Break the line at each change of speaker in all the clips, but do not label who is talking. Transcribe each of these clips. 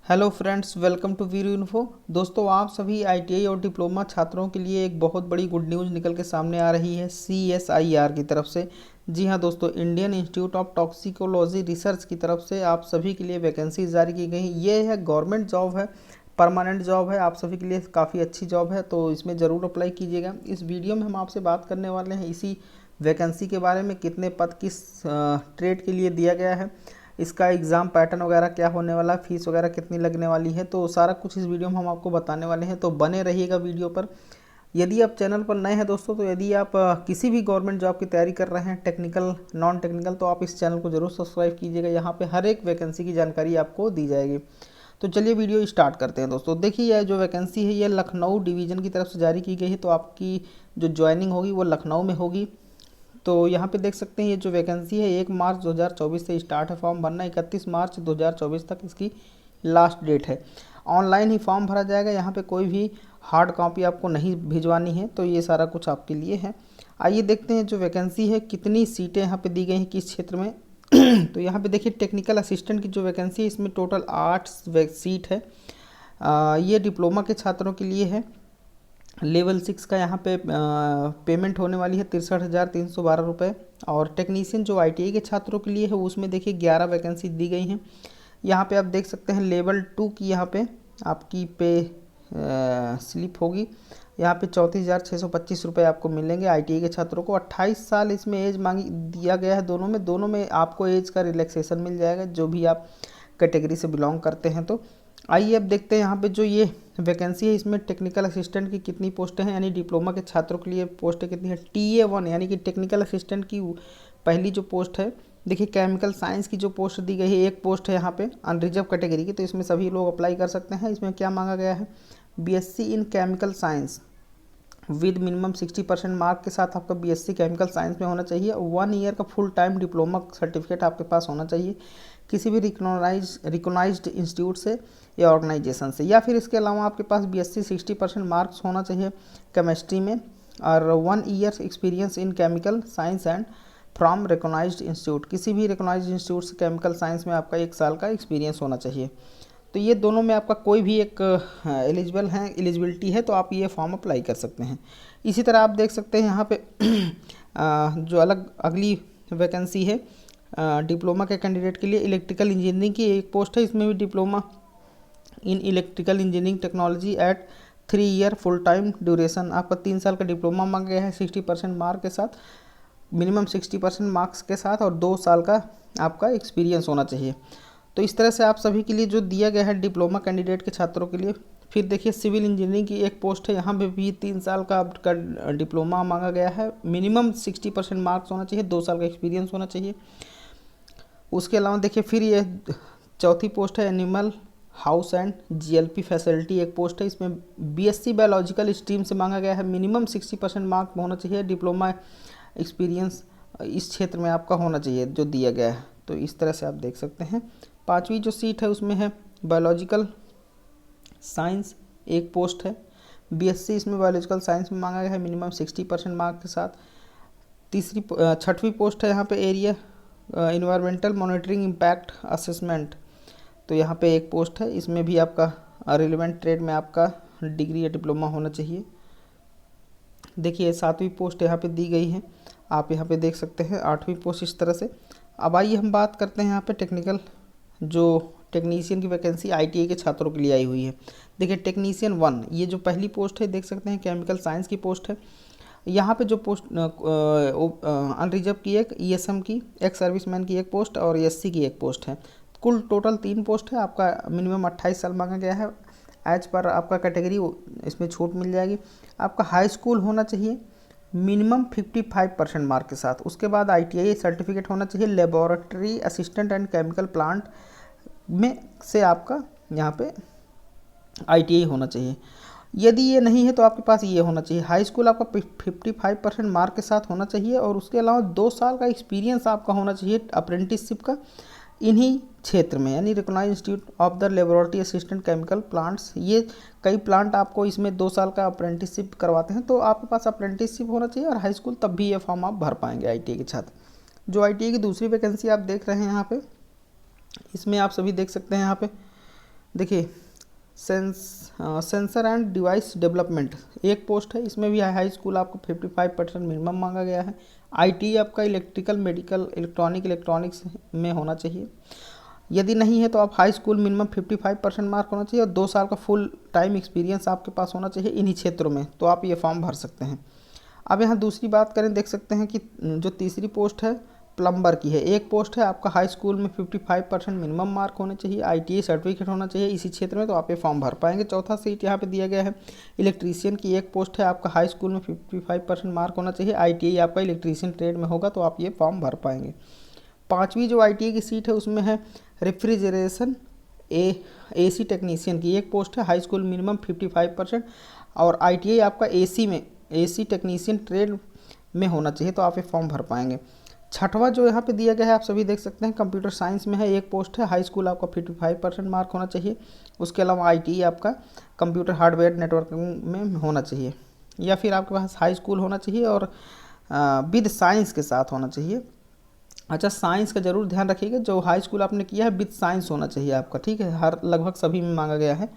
Hello friends, welcome to Veeru info. दोस्तों, आप सभी आईटीआई और डिप्लोमा छात्रों के लिए एक बहुत बड़ी गुड न्यूज़ निकल के सामने आ रही है सीएसआईआर की तरफ से। जी हाँ दोस्तों, Indian institute of toxicology research की तरफ से आप सभी के लिए वैकेंसी जारी की गई। ये है गवर्नमेंट जॉब है, परमानेंट जॉब है, आप सभी के लिए काफ़ी अच्छी जॉब है, तो इसमें ज़रूर अप्लाई कीजिएगा। इस वीडियो में हम आपसे बात करने वाले हैं इसी वैकेंसी के बारे में, कितने पद किस ट्रेड के लिए दिया गया है, इसका एग्ज़ाम पैटर्न वगैरह क्या होने वाला है, फीस वगैरह कितनी लगने वाली है, तो सारा कुछ इस वीडियो में हम आपको बताने वाले हैं। तो बने रहिएगा वीडियो पर। यदि आप चैनल पर नए हैं दोस्तों, तो यदि आप किसी भी गवर्नमेंट जॉब की तैयारी कर रहे हैं, टेक्निकल नॉन टेक्निकल, तो आप इस चैनल को जरूर सब्सक्राइब कीजिएगा। यहाँ पे हर एक वैकेंसी की जानकारी आपको दी जाएगी। तो चलिए वीडियो स्टार्ट करते हैं दोस्तों। देखिए, यह जो वैकेंसी है, यह लखनऊ डिवीज़न की तरफ से जारी की गई है। तो आपकी जो ज्वाइनिंग होगी वो लखनऊ में होगी। तो यहाँ पे देख सकते हैं, ये जो वैकेंसी है 1 मार्च 2024 से स्टार्ट है फॉर्म भरना। 31 मार्च 2024 तक इसकी लास्ट डेट है। ऑनलाइन ही फॉर्म भरा जाएगा। यहाँ पे कोई भी हार्ड कॉपी आपको नहीं भिजवानी है। तो ये सारा कुछ आपके लिए है। आइए देखते हैं जो वैकेंसी है, कितनी सीटें यहाँ पे दी गई हैं किस क्षेत्र में। तो यहाँ पे देखिए, टेक्निकल असिस्टेंट की जो वैकेंसी है, इसमें टोटल 8 सीट है। ये डिप्लोमा के छात्रों के लिए है। लेवल 6 का यहाँ पे पेमेंट होने वाली है 63,312 रुपये। और टेक्नीशियन जो आईटीआई के छात्रों के लिए है, उसमें देखिए 11 वैकेंसी दी गई हैं। यहाँ पे आप देख सकते हैं लेवल 2 की यहाँ पे आपकी पे स्लिप होगी। यहाँ पे 34,625 रुपये आपको मिलेंगे आईटीआई के छात्रों को। 28 साल इसमें एज मांगी दिया गया है। दोनों में आपको एज का रिलैक्सेशन मिल जाएगा, जो भी आप कैटेगरी से बिलोंग करते हैं। तो आइए अब देखते हैं यहाँ पे जो ये वैकेंसी है, इसमें टेक्निकल असिस्टेंट की कितनी पोस्टें हैं, यानी डिप्लोमा के छात्रों के लिए पोस्टें कितनी है। TA1 यानी कि टेक्निकल असिस्टेंट की पहली जो पोस्ट है, देखिए केमिकल साइंस की जो पोस्ट दी गई है, एक पोस्ट है यहाँ पे अनरिजर्व कैटेगरी की। तो इसमें सभी लोग अप्लाई कर सकते हैं। इसमें क्या मांगा गया है, BSc in chemical science with minimum 60% mark के साथ आपका BSc केमिकल साइंस में होना चाहिए। 1 ईयर का फुल टाइम डिप्लोमा सर्टिफिकेट आपके पास होना चाहिए, किसी भी रिकोगनाइज्ड इंस्टीट्यूट से या ऑर्गेनाइजेशन से। या फिर इसके अलावा आपके पास BSc 60% मार्क्स होना चाहिए केमिस्ट्री में, और 1 year experience in chemical science and from recognised institute. किसी भी रिकोगनाइज्ड इंस्टीट्यूट से केमिकल साइंस में आपका 1 साल का एक्सपीरियंस होना चाहिए। तो ये दोनों में आपका कोई भी एक एलिजिबिलिटी है, तो आप ये फॉर्म अप्लाई कर सकते हैं। इसी तरह आप देख सकते हैं यहाँ पे जो अगली वैकेंसी है डिप्लोमा के कैंडिडेट के लिए, इलेक्ट्रिकल इंजीनियरिंग की एक पोस्ट है। इसमें भी diploma in electrical engineering technology at 3 year full time duration. आपका 3 साल का डिप्लोमा मांगा गया है 60% मार्क के साथ, मिनिमम 60% मार्क्स के साथ, और 2 साल का आपका एक्सपीरियंस होना चाहिए। तो इस तरह से आप सभी के लिए जो दिया गया है डिप्लोमा कैंडिडेट के छात्रों के लिए। फिर देखिए, सिविल इंजीनियरिंग की एक पोस्ट है। यहाँ पे भी 3 साल का आपका डिप्लोमा मांगा गया है, मिनिमम 60% मार्क्स होना चाहिए, 2 साल का एक्सपीरियंस होना चाहिए। उसके अलावा देखिए, फिर ये चौथी पोस्ट है animal house and GLP facility एक पोस्ट है। इसमें BSc बायोलॉजिकल स्ट्रीम से मांगा गया है, मिनिमम 60% मार्क होना चाहिए, डिप्लोमा एक्सपीरियंस इस क्षेत्र में आपका होना चाहिए जो दिया गया है। तो इस तरह से आप देख सकते हैं। 5वीं जो सीट है उसमें है बायोलॉजिकल साइंस एक पोस्ट है। BSc इसमें बायोलॉजिकल साइंस में मांगा गया है, मिनिमम 60% मार्क के साथ। 6वीं पोस्ट है यहाँ पे area environmental monitoring impact assessment. तो यहाँ पे एक पोस्ट है, इसमें भी आपका रिलेवेंट ट्रेड में आपका डिग्री या डिप्लोमा होना चाहिए। देखिए, 7वीं पोस्ट यहाँ पे दी गई है, आप यहाँ पे देख सकते हैं। 8वीं पोस्ट इस तरह से। अब आइए हम बात करते हैं यहाँ पे टेक्निकल जो टेक्नीशियन की वैकेंसी आईटीआई के छात्रों के लिए आई हुई है। देखिए, टेक्नीशियन 1 ये जो पहली पोस्ट है, देख सकते हैं केमिकल साइंस की पोस्ट है। यहाँ पे जो पोस्ट अनरिजर्व की एक, ESM की एक, सर्विसमैन की एक पोस्ट, और SC की एक पोस्ट है। कुल टोटल 3 पोस्ट है। आपका मिनिमम 28 साल मांगा गया है। एज पर आपका कैटेगरी इसमें छूट मिल जाएगी। आपका हाई स्कूल होना चाहिए मिनिमम 55% मार्क के साथ। उसके बाद ITI सर्टिफिकेट होना चाहिए laboratory assistant and chemical plant में से आपका यहाँ पे ITI होना चाहिए। यदि ये नहीं है तो आपके पास ये होना चाहिए, हाई स्कूल आपका 55% मार्क के साथ होना चाहिए, और उसके अलावा 2 साल का एक्सपीरियंस आपका होना चाहिए अप्रेंटिसशिप का इन्हीं क्षेत्र में, यानी recognised institute of the laboratory assistant chemical plants. ये कई प्लांट आपको इसमें 2 साल का अप्रेंटिसशिप करवाते हैं, तो आपके पास अप्रेंटिसशिप होना चाहिए और हाई स्कूल, तब भी ये फॉर्म आप भर पाएंगे ITI के छात्र। जो ITI की दूसरी वैकेंसी आप देख रहे हैं यहाँ पे, इसमें आप सभी देख सकते हैं यहाँ पे देखिए सेंसर एंड डिवाइस डेवलपमेंट एक पोस्ट है, इसमें भी हाई स्कूल आपको 55% मिनिमम मांगा गया है। आईटी आपका इलेक्ट्रिकल, मेडिकल, इलेक्ट्रॉनिक्स में होना चाहिए। यदि नहीं है तो आप हाई स्कूल मिनिमम 55% मार्क होना चाहिए और 2 साल का फुल टाइम एक्सपीरियंस आपके पास होना चाहिए इन्हीं क्षेत्रों में, तो आप ये फॉर्म भर सकते हैं। अब यहाँ दूसरी बात करें, देख सकते हैं कि जो तीसरी पोस्ट है प्लम्बर की है। एक पोस्ट है, आपका हाई स्कूल में 55% मिनिमम मार्क होने चाहिए, आईटीआई सर्टिफिकेट होना चाहिए इसी क्षेत्र में, तो आप ये फॉर्म भर पाएंगे। चौथा सीट यहाँ पे दिया गया है इलेक्ट्रीशियन की। एक पोस्ट है, आपका हाई स्कूल में 55% मार्क होना चाहिए, आईटीआई आपका इलेक्ट्रीशियन ट्रेड में होगा, तो आप ये फॉर्म भर पाएंगे। पाँचवीं जो आईटीआई की सीट है उसमें है रेफ्रिजरेशन एसी टेक्नीशियन की। एक पोस्ट है, हाई स्कूल मिनिमम 55% और आईटीआई आपका एसी में, एसी टेक्नीशियन ट्रेड में होना चाहिए, तो आप ये फॉर्म भर पाएंगे। छठवां जो यहाँ पे दिया गया है आप सभी देख सकते हैं, कंप्यूटर साइंस में है। एक पोस्ट है, हाई स्कूल आपका 55% मार्क होना चाहिए। उसके अलावा आईटीआई आपका कंप्यूटर हार्डवेयर नेटवर्किंग में होना चाहिए, या फिर आपके पास हाई स्कूल होना चाहिए और विद साइंस के साथ होना चाहिए। अच्छा, साइंस का जरूर ध्यान रखिएगा, जो हाई स्कूल आपने किया है विद साइंस होना चाहिए आपका, ठीक है, हर लगभग सभी में मांगा गया है।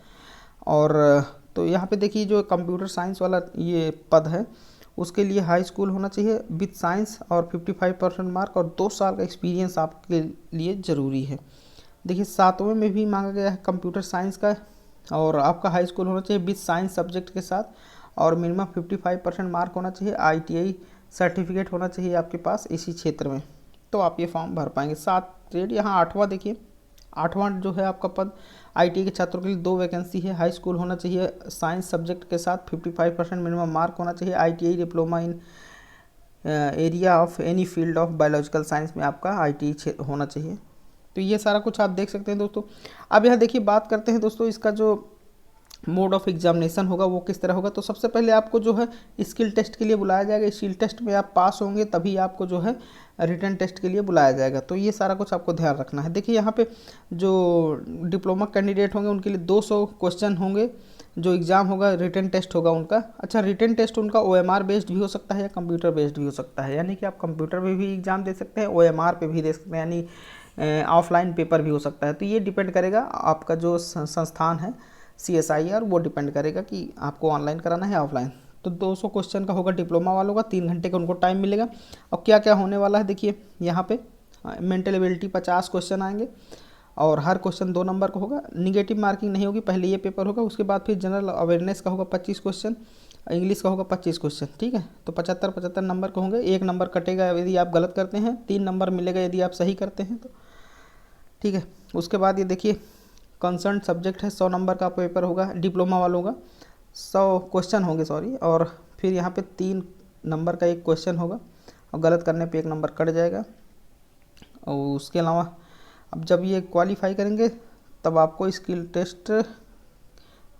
और तो यहाँ पे देखिए जो कंप्यूटर साइंस वाला ये पद है उसके लिए हाई स्कूल होना चाहिए विद साइंस और 55% मार्क और 2 साल का एक्सपीरियंस आपके लिए ज़रूरी है। देखिए सातवें में भी मांगा गया है कंप्यूटर साइंस का और आपका हाई स्कूल होना चाहिए विद साइंस सब्जेक्ट के साथ और मिनिमम 55% मार्क होना चाहिए, आईटीआई सर्टिफिकेट होना चाहिए आपके पास इसी क्षेत्र में, तो आप ये फॉर्म भर पाएंगे। 7 ट्रेड। यहाँ 8वां देखिए, 8वां जो है आपका पद आईटीआई के छात्रों के लिए 2 वैकेंसी है। हाई स्कूल होना चाहिए साइंस सब्जेक्ट के साथ, 55% मिनिमम मार्क होना चाहिए, ITI diploma in area of any field of biological science में आपका आईटीआई होना चाहिए। तो ये सारा कुछ आप देख सकते हैं दोस्तों। अब यहाँ देखिए बात करते हैं दोस्तों, इसका जो मोड ऑफ एग्जामिनेशन होगा वो किस तरह होगा। तो सबसे पहले आपको जो है स्किल टेस्ट के लिए बुलाया जाएगा, स्किल टेस्ट में आप पास होंगे तभी आपको जो है रिटन टेस्ट के लिए बुलाया जाएगा, तो ये सारा कुछ आपको ध्यान रखना है। देखिए यहाँ पे जो डिप्लोमा कैंडिडेट होंगे उनके लिए 200 क्वेश्चन होंगे, जो एग्ज़ाम होगा रिटन टेस्ट होगा उनका। अच्छा, रिटन टेस्ट उनका OMR बेस्ड भी हो सकता है या कंप्यूटर बेस्ड भी हो सकता है, यानी कि आप कंप्यूटर पे भी एग्ज़ाम दे सकते हैं, OMR पे भी दे सकते हैं, यानी ऑफलाइन पेपर भी हो सकता है। तो ये डिपेंड करेगा आपका जो संस्थान है CSIR, वो डिपेंड करेगा कि आपको ऑनलाइन कराना है ऑफलाइन। तो 200 क्वेश्चन का होगा डिप्लोमा वालों का, 3 घंटे का उनको टाइम मिलेगा। और क्या क्या होने वाला है देखिए यहाँ पे, मेंटल एबिलिटी 50 क्वेश्चन आएंगे और हर क्वेश्चन 2 नंबर का होगा, निगेटिव मार्किंग नहीं होगी, पहले ये पेपर होगा, उसके बाद फिर जनरल अवेयरनेस का होगा 25 क्वेश्चन, इंग्लिश का होगा 25 क्वेश्चन, ठीक है। तो 75 नंबर के होंगे, 1 नंबर कटेगा यदि आप गलत करते हैं, 3 नंबर मिलेगा यदि आप सही करते हैं, तो ठीक है। उसके बाद ये देखिए कंसर्न सब्जेक्ट है, 100 नंबर का पेपर होगा डिप्लोमा वालों का, 100 क्वेश्चन होंगे सॉरी, और फिर यहाँ पे 3 नंबर का एक क्वेश्चन होगा और गलत करने पे 1 नंबर कट जाएगा। और उसके अलावा अब जब ये क्वालिफाई करेंगे तब आपको स्किल टेस्ट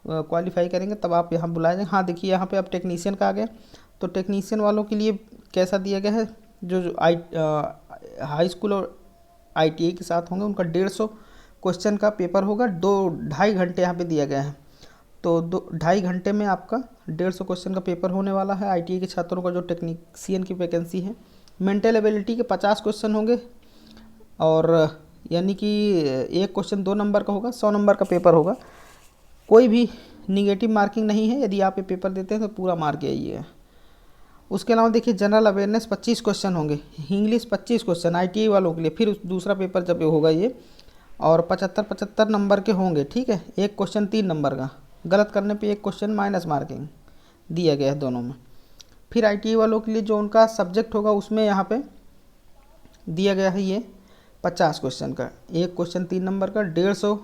क्वालिफाई करेंगे तब आप यहाँ बुलाए जाएंगे। हाँ देखिए यहाँ पे अब टेक्नीशियन का आ गया, तो टेक्नीशियन वालों के लिए कैसा दिया गया है, जो हाई स्कूल और आईटीआई के साथ होंगे उनका 150 क्वेश्चन का पेपर होगा, 2-2.5 घंटे यहाँ पे दिया गया है, तो 2-2.5 घंटे में आपका 150 क्वेश्चन का पेपर होने वाला है आईटीआई के छात्रों का जो टेक्नीशियन की वैकेंसी है। मेंटल एबिलिटी के 50 क्वेश्चन होंगे और यानी कि एक क्वेश्चन 2 नंबर का होगा, 100 नंबर का पेपर होगा, कोई भी निगेटिव मार्किंग नहीं है, यदि आप ये पेपर देते हैं तो पूरा मार्क यही है। उसके अलावा देखिए जनरल अवेयरनेस 25 क्वेश्चन होंगे, इंग्लिश 25 क्वेश्चन आईटीआई वालों के लिए, फिर दूसरा पेपर जब होगा ये, और 75 नंबर के होंगे, ठीक है। एक क्वेश्चन 3 नंबर का, गलत करने पे 1 क्वेश्चन माइनस मार्किंग दिया गया है दोनों में। फिर आईटीआई वालों के लिए जो उनका सब्जेक्ट होगा उसमें यहाँ पे दिया गया है ये 50 क्वेश्चन का, एक क्वेश्चन 3 नंबर का, 150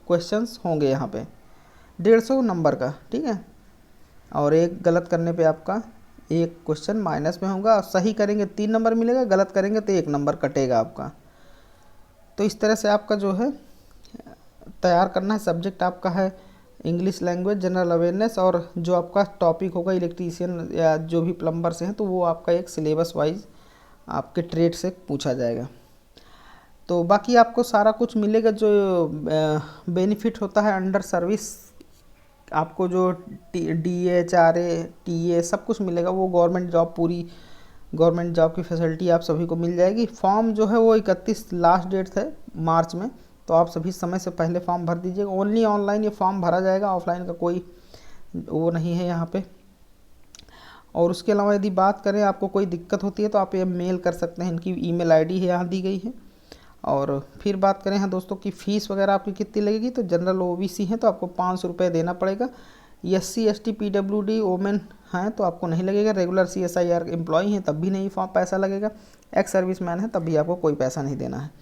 क्वेश्चंस होंगे यहाँ पे, 150 नंबर का, ठीक है। और एक गलत करने पे आपका 1 क्वेश्चन माइनस में होगा, सही करेंगे 3 नंबर मिलेगा, गलत करेंगे तो 1 नंबर कटेगा आपका। तो इस तरह से आपका जो है तैयार करना है। सब्जेक्ट आपका है इंग्लिश लैंग्वेज, जनरल अवेयरनेस, और जो आपका टॉपिक होगा इलेक्ट्रीशियन या जो भी प्लम्बर से हैं तो वो आपका एक सिलेबस वाइज आपके ट्रेड से पूछा जाएगा। तो बाकी आपको सारा कुछ मिलेगा, जो बेनिफिट होता है अंडर सर्विस, आपको जो DHRA TA सब कुछ मिलेगा, वो गवर्नमेंट जॉब, पूरी गवर्नमेंट जॉब की फैसिलिटी आप सभी को मिल जाएगी। फॉर्म जो है वो 31 लास्ट डेट है मार्च में, तो तो आप सभी समय से पहले फॉर्म भर दीजिएगा। ओनली ऑनलाइन ये फॉर्म भरा जाएगा, ऑफलाइन का कोई वो नहीं है यहाँ पे। और उसके अलावा यदि बात करें आपको कोई दिक्कत होती है तो आप ये मेल कर सकते हैं, इनकी ईमेल आईडी है यहाँ दी गई है। और फिर बात करें हाँ दोस्तों कि फ़ीस वगैरह आपकी कितनी लगेगी, तो जनरल ओबीसी है तो आपको 500 रुपये देना पड़ेगा। SC ST PWD वोमेन हैं तो आपको नहीं लगेगा। रेगुलर CSIR एम्प्लॉई हैं तब भी नहीं फॉर्म पैसा लगेगा। एक्स सर्विस मैन है तब भी आपको कोई पैसा नहीं देना है।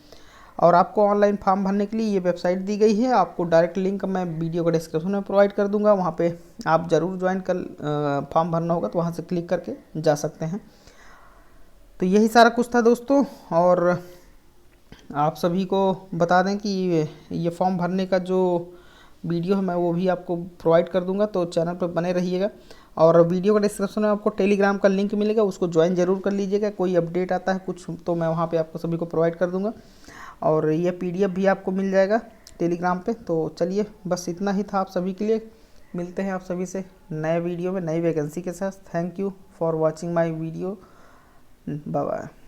और आपको ऑनलाइन फॉर्म भरने के लिए ये वेबसाइट दी गई है, आपको डायरेक्ट लिंक मैं वीडियो का डिस्क्रिप्शन में प्रोवाइड कर दूंगा, वहाँ पे आप ज़रूर ज्वाइन कर फॉर्म भरना होगा तो वहाँ से क्लिक करके जा सकते हैं। तो यही सारा कुछ था दोस्तों। और आप सभी को बता दें कि ये फॉर्म भरने का जो वीडियो है मैं वो भी आपको प्रोवाइड कर दूंगा, तो चैनल पर बने रहिएगा। और वीडियो का डिस्क्रिप्शन में आपको टेलीग्राम का लिंक मिलेगा, उसको ज्वाइन ज़रूर कर लीजिएगा। कोई अपडेट आता है कुछ तो मैं वहाँ पे आपको सभी को प्रोवाइड कर दूंगा। और ये PDF भी आपको मिल जाएगा टेलीग्राम पे। तो चलिए बस इतना ही था आप सभी के लिए। मिलते हैं आप सभी से नए वीडियो में नई वैकेंसी के साथ। Thank you for watching my video. Bye bye.